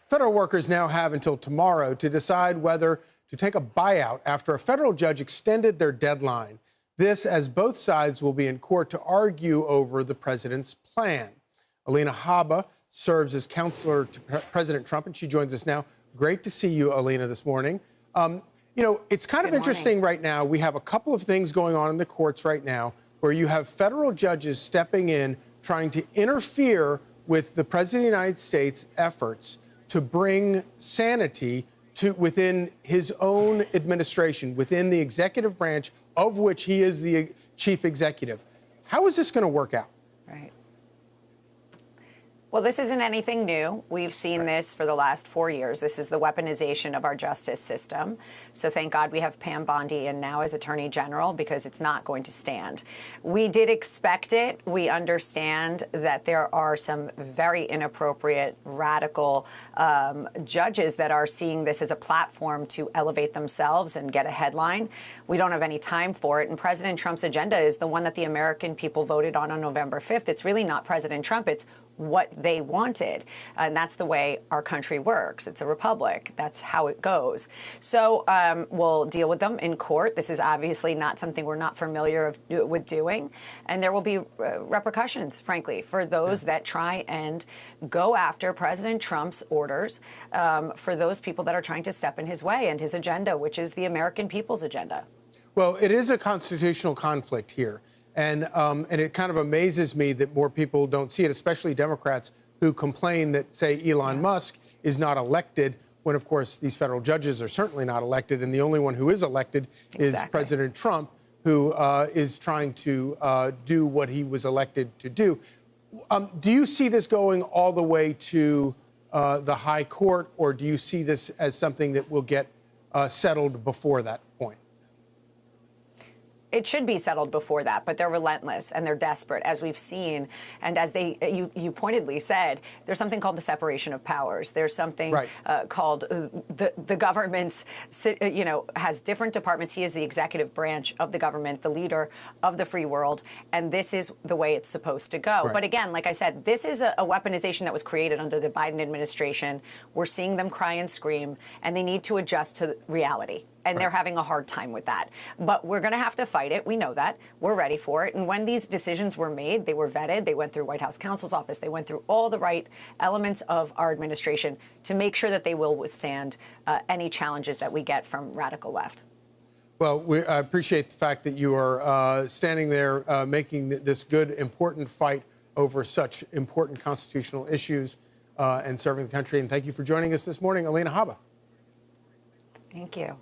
Federal workers now have until tomorrow to decide whether to take a buyout after a federal judge extended their deadline. This as both sides will be in court to argue over the president's plan. Alina Habba serves as counselor to President Trump, and she joins us now. Great to see you, Alina, this morning. You know, it's kind of interesting right now. We have a couple of things going on in the courts right now where you have federal judges stepping in, trying to interfere with the President of the United States' efforts to bring sanity to within his own administration, within the executive branch of which he is the chief executive. How is this going to work out? Right. Well, this isn't anything new. We've seen this for the last 4 years. This is the weaponization of our justice system. So thank God we have Pam Bondi in now as Attorney General, because it's not going to stand. We did expect it. We understand that there are some very inappropriate, radical judges that are seeing this as a platform to elevate themselves and get a headline. We don't have any time for it. And President Trump's agenda is the one that the American people voted on November 5th. It's really not President Trump. It's what they wanted. And that's the way our country works. It's a republic. That's how it goes. So we'll deal with them in court. This is obviously not something we're not familiar with doing. And there will be repercussions, frankly, for those that try and go after President Trump's orders, for those people that are trying to step in his way and his agenda, which is the American people's agenda. Well, it is a constitutional conflict here. And it kind of amazes me that more people don't see it, especially Democrats who complain that, say, Elon Musk is not elected, when, of course, these federal judges are certainly not elected. And the only one who is elected is President Trump, who is trying to do what he was elected to do. Do you see this going all the way to the high court, or do you see this as something that will get settled before that point? It should be settled before that, but they're relentless and they're desperate, as we've seen. And as you pointedly said, there's something called the separation of powers. There's something called the government's, has different departments. He is the executive branch of the government, the leader of the free world, and this is the way it's supposed to go. But again, like I said, this is a weaponization that was created under the Biden administration. We're seeing them cry and scream, and they need to adjust to reality. And they're having a hard time with that. But we're going to have to fight it. We know that. We're ready for it. And when these decisions were made, they were vetted. They went through White House counsel's office. They went through all the right elements of our administration to make sure that they will withstand any challenges that we get from radical left. Well, I appreciate the fact that you are standing there making this good, important fight over such important constitutional issues and serving the country. And thank you for joining us this morning, Alina Habba. Thank you.